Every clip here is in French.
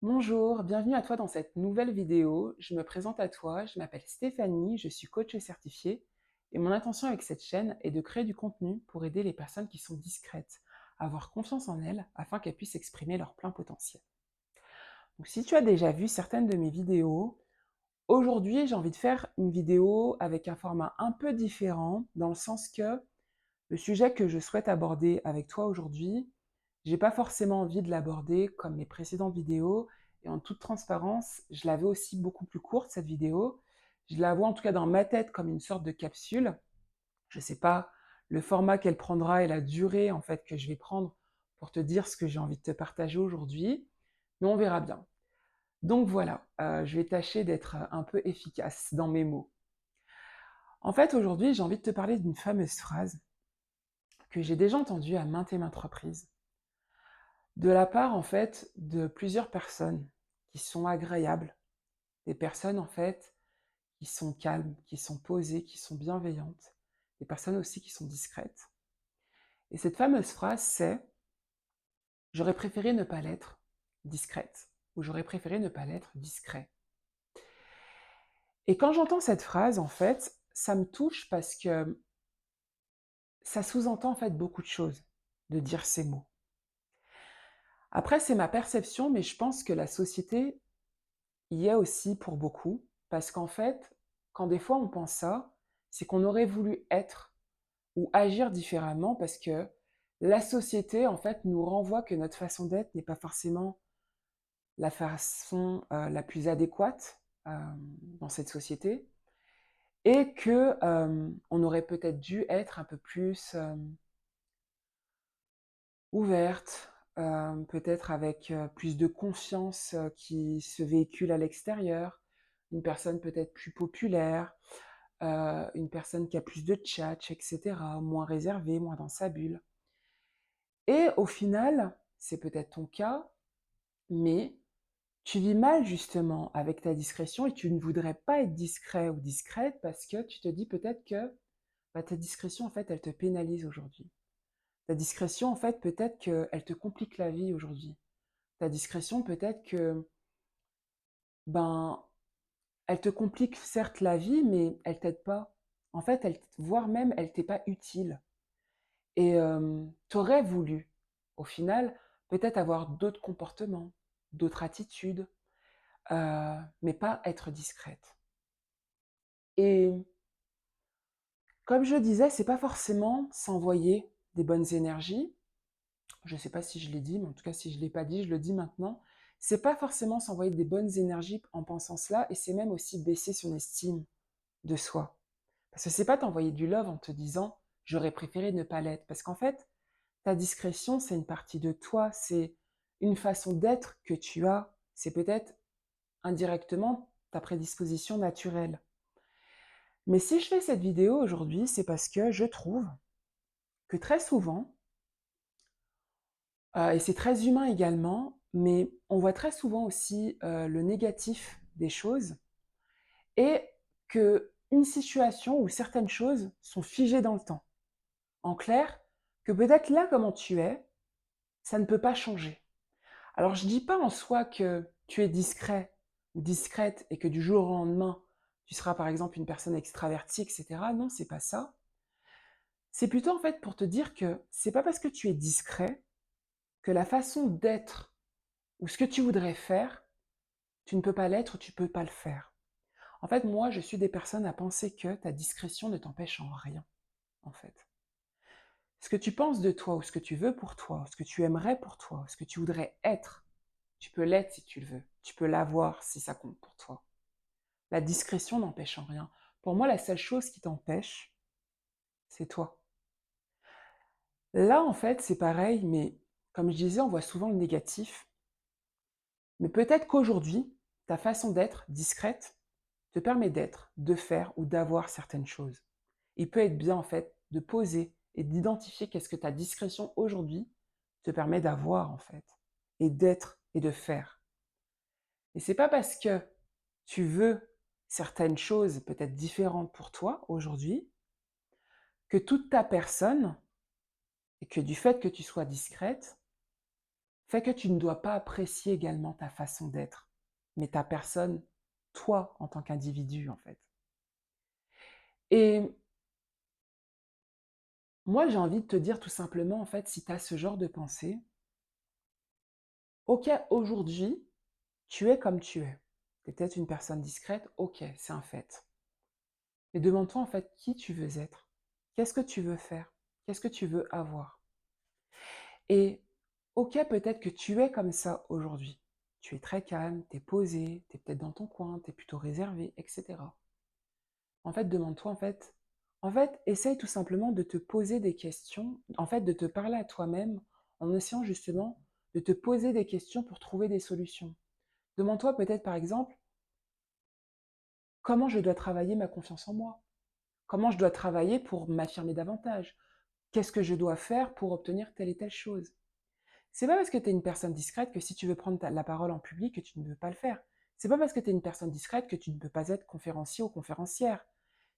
Bonjour, bienvenue à toi dans cette nouvelle vidéo. Je me présente à toi, je m'appelle Stéphanie, je suis coach certifiée et mon intention avec cette chaîne est de créer du contenu pour aider les personnes qui sont discrètes à avoir confiance en elles afin qu'elles puissent exprimer leur plein potentiel. Donc si tu as déjà vu certaines de mes vidéos, aujourd'hui j'ai envie de faire une vidéo avec un format un peu différent dans le sens que le sujet que je souhaite aborder avec toi aujourd'hui, j'ai pas forcément envie de l'aborder comme mes précédentes vidéos et en toute transparence, je l'avais aussi beaucoup plus courte cette vidéo. Je la vois en tout cas dans ma tête comme une sorte de capsule. Je sais pas le format qu'elle prendra et la durée en fait que je vais prendre pour te dire ce que j'ai envie de te partager aujourd'hui, mais on verra bien. Donc voilà, je vais tâcher d'être un peu efficace dans mes mots. En fait, aujourd'hui, j'ai envie de te parler d'une fameuse phrase que j'ai déjà entendue à maintes reprises, de la part en fait de plusieurs personnes qui sont agréables, des personnes en fait qui sont calmes, qui sont posées, qui sont bienveillantes, des personnes aussi qui sont discrètes. Et cette fameuse phrase c'est: j'aurais préféré ne pas l'être discrète ou j'aurais préféré ne pas l'être discret. Et quand j'entends cette phrase en fait, ça me touche parce que ça sous-entend en fait beaucoup de choses de dire ces mots. Après c'est ma perception, mais je pense que la société y est aussi pour beaucoup, parce qu'en fait, quand des fois on pense ça, c'est qu'on aurait voulu être ou agir différemment parce que la société, en fait, nous renvoie que notre façon d'être n'est pas forcément la façon la plus adéquate dans cette société et que on aurait peut-être dû être un peu plus ouverte, peut-être avec plus de confiance qui se véhicule à l'extérieur, une personne peut-être plus populaire, une personne qui a plus de tchatch, etc., moins réservée, moins dans sa bulle. Et au final, c'est peut-être ton cas, mais tu vis mal justement avec ta discrétion et tu ne voudrais pas être discret ou discrète parce que tu te dis peut-être que bah, ta discrétion, en fait, elle te pénalise aujourd'hui. Ta discrétion, en fait, peut-être qu'elle te complique la vie aujourd'hui. Ta discrétion, peut-être que, ben, elle te complique certes la vie, mais elle t'aide pas. En fait, voire même, elle t'est pas utile. Et t'aurais voulu, au final, peut-être avoir d'autres comportements, d'autres attitudes, mais pas être discrète. Et comme je disais, c'est pas forcément s'envoyer des bonnes énergies. Je sais pas si je l'ai dit, mais en tout cas, si je l'ai pas dit, je le dis maintenant. C'est pas forcément s'envoyer des bonnes énergies en pensant cela, et c'est même aussi baisser son estime de soi. Parce que c'est pas t'envoyer du love en te disant j'aurais préféré ne pas l'être. Parce qu'en fait, ta discrétion, c'est une partie de toi, c'est une façon d'être que tu as, c'est peut-être indirectement ta prédisposition naturelle. Mais si je fais cette vidéo aujourd'hui, c'est parce que je trouve que très souvent, et c'est très humain également, mais on voit très souvent aussi le négatif des choses et que une situation ou certaines choses sont figées dans le temps. En clair, que peut-être là comment tu es, ça ne peut pas changer. Alors je dis pas en soi que tu es discret ou discrète et que du jour au lendemain, tu seras par exemple une personne extravertie, etc. Non, c'est pas ça. C'est plutôt en fait pour te dire que c'est pas parce que tu es discret que la façon d'être ou ce que tu voudrais faire, tu ne peux pas l'être ou tu peux pas le faire. En fait, moi, je suis des personnes à penser que ta discrétion ne t'empêche en rien, en fait. Ce que tu penses de toi ou ce que tu veux pour toi, ou ce que tu aimerais pour toi, ou ce que tu voudrais être, tu peux l'être si tu le veux. Tu peux l'avoir si ça compte pour toi. La discrétion n'empêche en rien. Pour moi, la seule chose qui t'empêche, c'est toi. Là, en fait, c'est pareil, mais comme je disais, on voit souvent le négatif. Mais peut-être qu'aujourd'hui, ta façon d'être discrète te permet d'être, de faire ou d'avoir certaines choses. Il peut être bien, en fait, de poser et d'identifier qu'est-ce que ta discrétion aujourd'hui te permet d'avoir, en fait, et d'être et de faire. Et c'est pas parce que tu veux certaines choses peut-être différentes pour toi aujourd'hui que toute ta personne et que du fait que tu sois discrète fait que tu ne dois pas apprécier également ta façon d'être, mais ta personne, toi, en tant qu'individu, en fait. Et moi, j'ai envie de te dire tout simplement, en fait, si tu as ce genre de pensée, OK, aujourd'hui, tu es comme tu es. Tu es peut-être une personne discrète, OK, c'est un fait. Mais demande-toi, en fait, qui tu veux être. Qu'est-ce que tu veux faire? Qu'est-ce que tu veux avoir? Et OK, peut-être que tu es comme ça aujourd'hui. Tu es très calme, tu es posé, tu es peut-être dans ton coin, tu es plutôt réservé, etc. En fait, demande-toi, en fait, essaye tout simplement de te poser des questions, en fait, de te parler à toi-même en essayant justement de te poser des questions pour trouver des solutions. Demande-toi peut-être par exemple, comment je dois travailler ma confiance en moi? Comment je dois travailler pour m'affirmer davantage? Qu'est-ce que je dois faire pour obtenir telle et telle chose? C'est pas parce que tu es une personne discrète que si tu veux prendre la parole en public que tu ne veux pas le faire. C'est pas parce que tu es une personne discrète que tu ne peux pas être conférencier ou conférencière.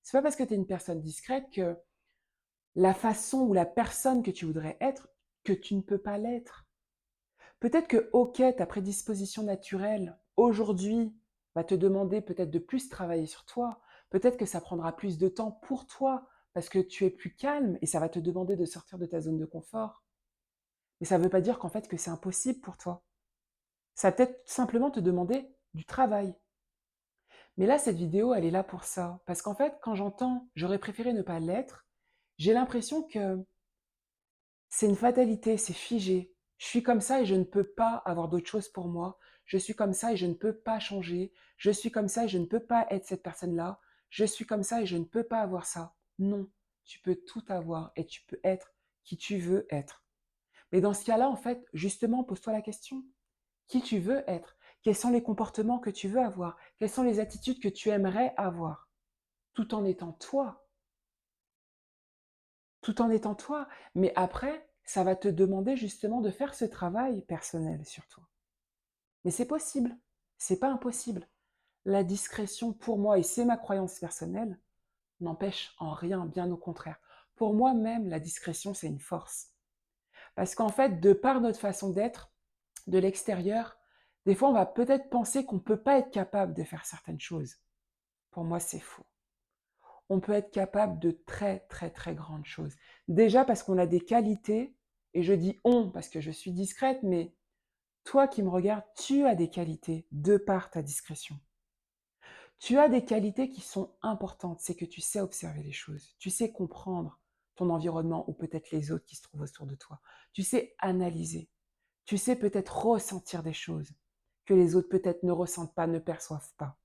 C'est pas parce que tu es une personne discrète que la façon ou la personne que tu voudrais être, que tu ne peux pas l'être. Peut-être que, ok, ta prédisposition naturelle, aujourd'hui, va te demander peut-être de plus travailler sur toi. Peut-être que ça prendra plus de temps pour toi, parce que tu es plus calme et ça va te demander de sortir de ta zone de confort. Mais ça ne veut pas dire qu'en fait que c'est impossible pour toi. Ça va peut-être simplement te demander du travail. Mais là, cette vidéo, elle est là pour ça. Parce qu'en fait, quand j'entends j'aurais préféré ne pas l'être, j'ai l'impression que c'est une fatalité, c'est figé. Je suis comme ça et je ne peux pas avoir d'autre chose pour moi. Je suis comme ça et je ne peux pas changer. Je suis comme ça et je ne peux pas être cette personne-là. Je suis comme ça et je ne peux pas avoir ça. Non, tu peux tout avoir et tu peux être qui tu veux être. Mais dans ce cas-là, en fait, justement, pose-toi la question. Qui tu veux être? Quels sont les comportements que tu veux avoir? Quelles sont les attitudes que tu aimerais avoir? Tout en étant toi. Tout en étant toi. Mais après, ça va te demander justement de faire ce travail personnel sur toi. Mais c'est possible. C'est pas impossible. La discrétion, pour moi, et c'est ma croyance personnelle, n'empêche en rien, bien au contraire. Pour moi-même, la discrétion, c'est une force. Parce qu'en fait, de par notre façon d'être, de l'extérieur, des fois, on va peut-être penser qu'on ne peut pas être capable de faire certaines choses. Pour moi, c'est faux. On peut être capable de très, très, très grandes choses. Déjà parce qu'on a des qualités, et je dis on parce que je suis discrète, mais toi qui me regardes, tu as des qualités de par ta discrétion. Tu as des qualités qui sont importantes, c'est que tu sais observer les choses, tu sais comprendre ton environnement ou peut-être les autres qui se trouvent autour de toi. Tu sais analyser, tu sais peut-être ressentir des choses que les autres peut-être ne ressentent pas, ne perçoivent pas.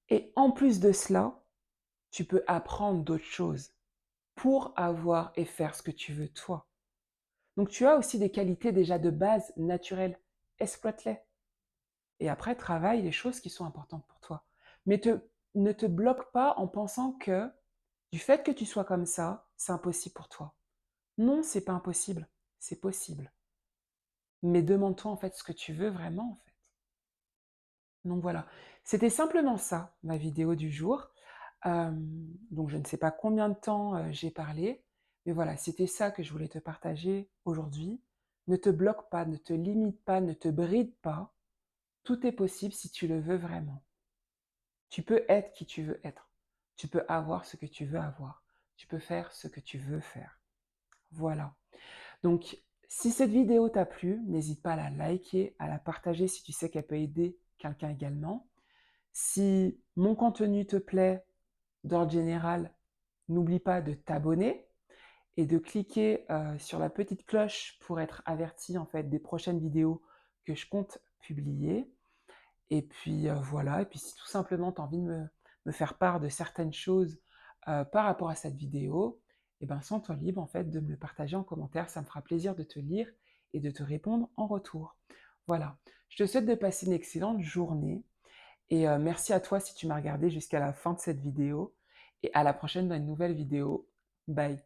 Et en plus de cela, tu peux apprendre d'autres choses pour avoir et faire ce que tu veux toi. Donc tu as aussi des qualités déjà de base naturelles, exploite-les. Et après, travaille les choses qui sont importantes pour toi. Mais ne te bloque pas en pensant que du fait que tu sois comme ça, c'est impossible pour toi. Non, c'est pas impossible, c'est possible. Mais demande-toi en fait ce que tu veux vraiment en fait. Donc voilà, c'était simplement ça, ma vidéo du jour. Donc je ne sais pas combien de temps j'ai parlé, mais voilà, c'était ça que je voulais te partager aujourd'hui. Ne te bloque pas, ne te limite pas, ne te bride pas. Tout est possible si tu le veux vraiment. Tu peux être qui tu veux être. Tu peux avoir ce que tu veux avoir. Tu peux faire ce que tu veux faire. Voilà. Donc, si cette vidéo t'a plu, n'hésite pas à la liker, à la partager si tu sais qu'elle peut aider quelqu'un également. Si mon contenu te plaît, d'ordre général, n'oublie pas de t'abonner et de cliquer sur la petite cloche pour être averti en fait des prochaines vidéos que je compte publier. Et puis voilà, et puis si tout simplement tu as envie de me faire part de certaines choses par rapport à cette vidéo, eh ben, sens-toi libre en fait de me le partager en commentaire, ça me fera plaisir de te lire et de te répondre en retour. Voilà, je te souhaite de passer une excellente journée et merci à toi si tu m'as regardé jusqu'à la fin de cette vidéo et à la prochaine dans une nouvelle vidéo. Bye.